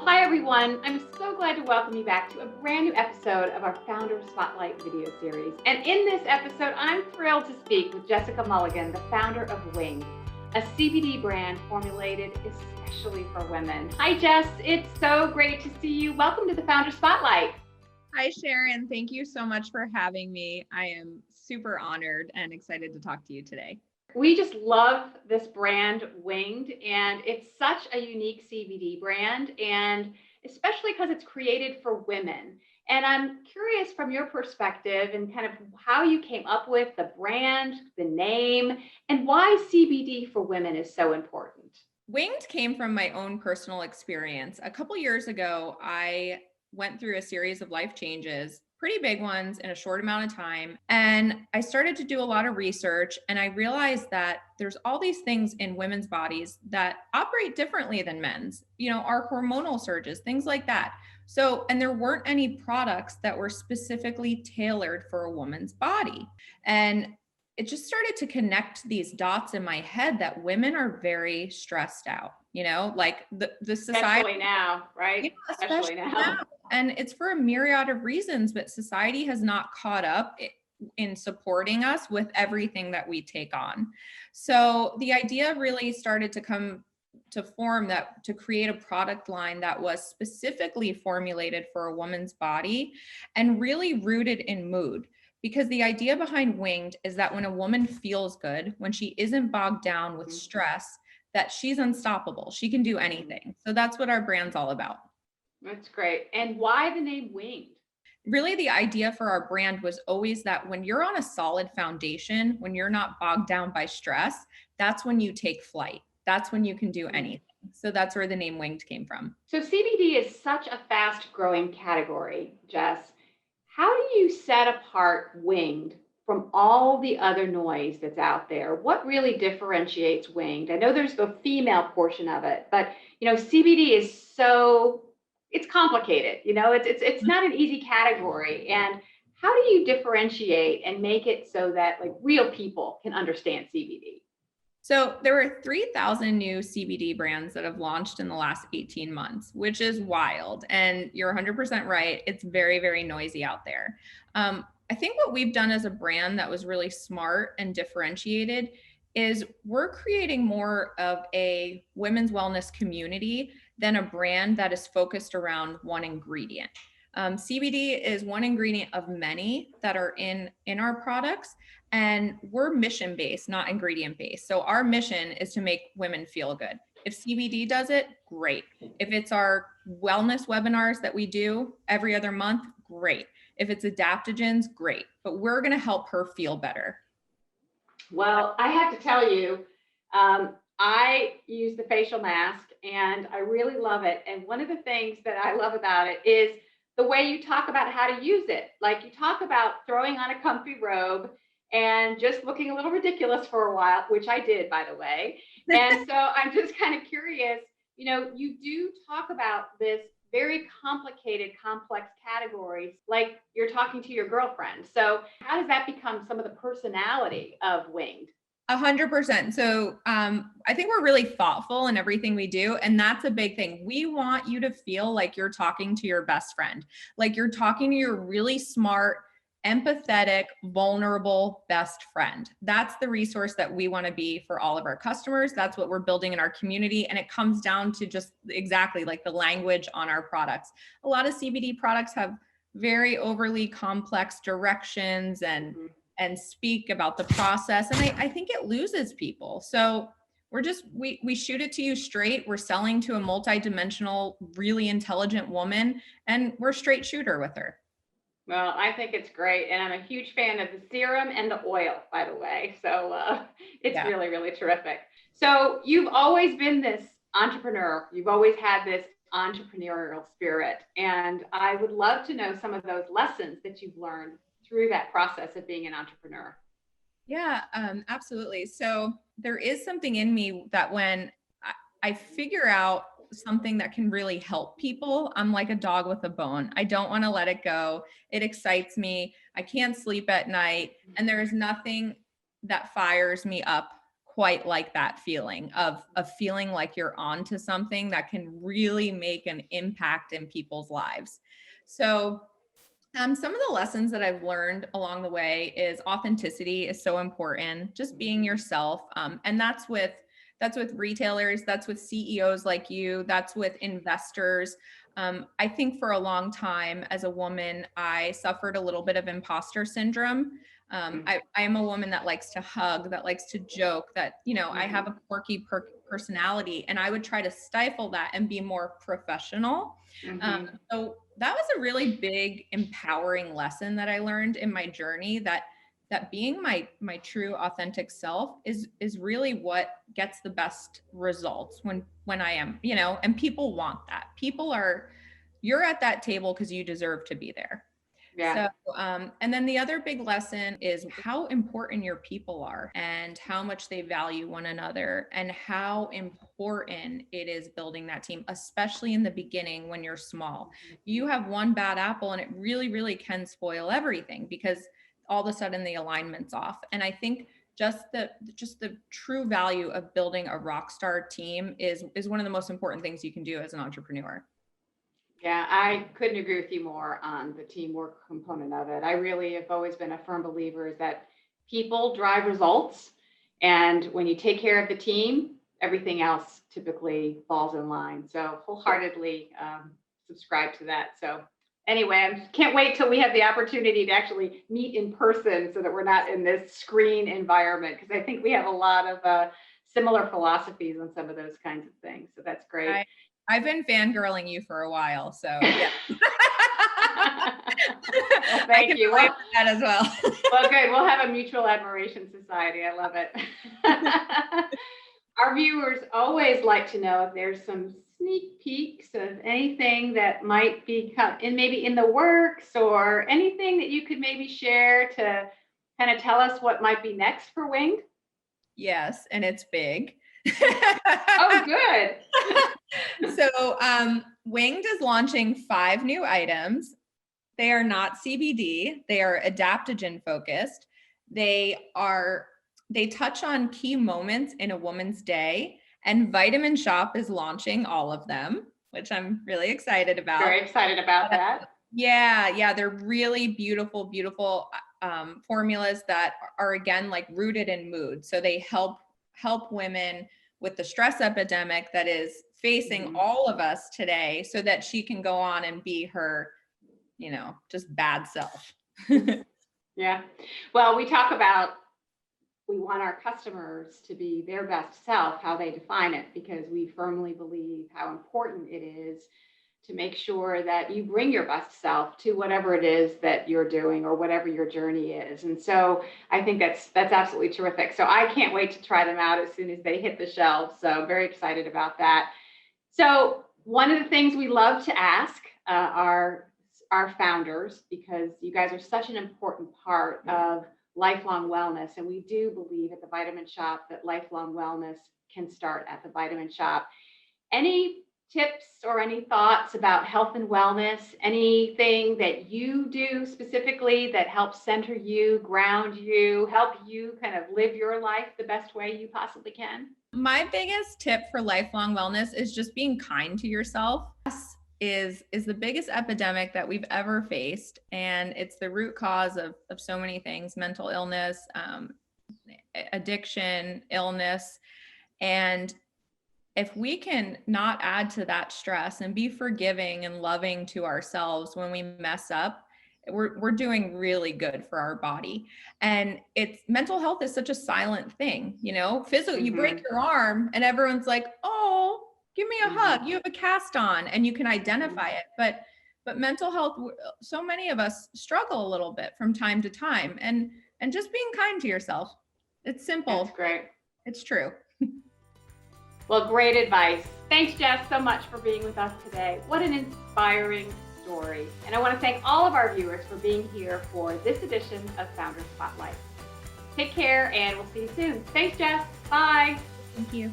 Hi everyone. I'm so glad to welcome you back to a brand new episode of our Founder Spotlight video series. And in this episode, I'm thrilled to speak with Jessica Mulligan, the founder of Winged, a CBD brand formulated especially for women. Hi Jess, it's so great to see you. Welcome to the Founder Spotlight. Hi, Sharon. Thank you so much for having me. I am super honored and excited to talk to you today. We just love this brand, Winged, and it's such a unique CBD brand, and especially because it's created for women. And I'm curious from your perspective and kind of how you came up with the brand, the name, and why CBD for women is so important. Winged came from my own personal experience. A couple years ago, I went through a series of life changes, pretty big ones in a short amount of time. And I started to do a lot of research, and I realized that there's all these things in women's bodies that operate differently than men's, our hormonal surges, things like that. So, and there weren't any products that were specifically tailored for a woman's body. And it just started to connect these dots in my head that women are very stressed out, like the society. Especially now, right? Yeah, Especially now. And it's for a myriad of reasons, but society has not caught up in supporting us with everything that we take on. So the idea really started to come to form that to create a product line that was specifically formulated for a woman's body and really rooted in mood. Because the idea behind Winged is that when a woman feels good, when she isn't bogged down with stress, that she's unstoppable. She can do anything. So that's what our brand's all about. That's great. And why the name Winged? Really, the idea for our brand was always that when you're on a solid foundation, when you're not bogged down by stress, that's when you take flight. That's when you can do anything. So that's where the name Winged came from. So CBD is such a fast growing category, Jess. How do you set apart Winged from all the other noise that's out there? What really differentiates Winged? I know there's the female portion of it, but CBD is it's complicated. It's not an easy category. And how do you differentiate and make it so that like real people can understand CBD? So there were 3,000 new CBD brands that have launched in the last 18 months, which is wild. And you're 100% right. It's very, very noisy out there. I think what we've done as a brand that was really smart and differentiated is we're creating more of a women's wellness community than a brand that is focused around one ingredient. CBD is one ingredient of many that are in our products, and we're mission-based, not ingredient-based. So our mission is to make women feel good. If CBD does it, great. If it's our wellness webinars that we do every other month, great. If it's adaptogens, great. But we're going to help her feel better. Well, I have to tell you, I use the facial mask and I really love it. And one of the things that I love about it is the way you talk about how to use it. Like you talk about throwing on a comfy robe and just looking a little ridiculous for a while, which I did, by the way. And so I'm just kind of curious, you do talk about this very complicated, complex categories, like you're talking to your girlfriend. So how does that become some of the personality of Winged? 100%. So I think we're really thoughtful in everything we do. And that's a big thing. We want you to feel like you're talking to your best friend, like you're talking to your really smart, empathetic, vulnerable best friend. That's the resource that we want to be for all of our customers. That's what we're building in our community. And it comes down to just exactly like the language on our products. A lot of CBD products have very overly complex directions and speak about the process. And I think it loses people. So we shoot it to you straight. We're selling to a multidimensional, really intelligent woman, and we're straight shooter with her. Well, I think it's great. And I'm a huge fan of the serum and the oil, by the way. So it's really, really terrific. So you've always been this entrepreneur. You've always had this entrepreneurial spirit. And I would love to know some of those lessons that you've learned through that process of being an entrepreneur. Yeah, absolutely. So there is something in me that when I figure out something that can really help people, I'm like a dog with a bone. I don't want to let it go. It excites me. I can't sleep at night. And there is nothing that fires me up quite like that feeling of feeling like you're onto something that can really make an impact in people's lives. So some of the lessons that I've learned along the way is authenticity is so important, just being yourself. And that's with retailers, that's with CEOs like you, that's with investors. I think for a long time as a woman, I suffered a little bit of imposter syndrome. I am a woman that likes to hug, that likes to joke, that, I have a quirky personality, and I would try to stifle that and be more professional. So that was a really big empowering lesson that I learned in my journey, that being my true authentic self is really what gets the best results when I am, and people want that. You're at that table because you deserve to be there. Yeah. So, and then the other big lesson is how important your people are and how much they value one another and how important it is building that team, especially in the beginning when you're small. You have one bad apple and it really, really can spoil everything because all of a sudden the alignment's off. And I think just the true value of building a rock star team is one of the most important things you can do as an entrepreneur. Yeah, I couldn't agree with you more on the teamwork component of it. I really have always been a firm believer is that people drive results. And when you take care of the team, everything else typically falls in line. So wholeheartedly subscribe to that. So anyway, I can't wait till we have the opportunity to actually meet in person so that we're not in this screen environment, because I think we have a lot of similar philosophies on some of those kinds of things. So that's great. I've been fangirling you for a while, so yeah. Well, thank you. Well, that as well. Well, good. We'll have a mutual admiration society. I love it. Our viewers always like to know if there's some sneak peeks of anything that might be maybe in the works, or anything that you could maybe share to kind of tell us what might be next for Winged. Yes, and it's big. Oh, good. So Winged is launching 5 new items. They are not CBD. They are adaptogen focused. They touch on key moments in a woman's day, and Vitamin Shoppe is launching all of them, which I'm really excited about. Very excited about that. Yeah. They're really beautiful formulas that are, again, like rooted in mood. So they help women with the stress epidemic that is facing all of us today, so that she can go on and be her, just bad self. Yeah. Well, we talk about, we want our customers to be their best self, how they define it, because we firmly believe how important it is to make sure that you bring your best self to whatever it is that you're doing or whatever your journey is. And so I think that's absolutely terrific. So I can't wait to try them out as soon as they hit the shelves. So very excited about that. So one of the things we love to ask our founders, because you guys are such an important part of lifelong wellness, and we do believe at the Vitamin Shoppe that lifelong wellness can start at the Vitamin Shoppe. Any tips or any thoughts about health and wellness? Anything that you do specifically that helps center you, ground you, help you kind of live your life the best way you possibly can? My biggest tip for lifelong wellness is just being kind to yourself. Is the biggest epidemic that we've ever faced, and it's the root cause of so many things: mental illness, addiction, illness. And if we can not add to that stress and be forgiving and loving to ourselves when we mess up, we're doing really good for our body. And mental health is such a silent thing, physical. You break your arm and everyone's like, "Oh, give me a hug. You have a cast on," and you can identify it. But mental health, so many of us struggle a little bit from time to time, and just being kind to yourself. It's simple. That's great. It's true. Well, great advice. Thanks, Jess, so much for being with us today. What an inspiring story. And I want to thank all of our viewers for being here for this edition of Founder Spotlight. Take care, and we'll see you soon. Thanks, Jess. Bye. Thank you.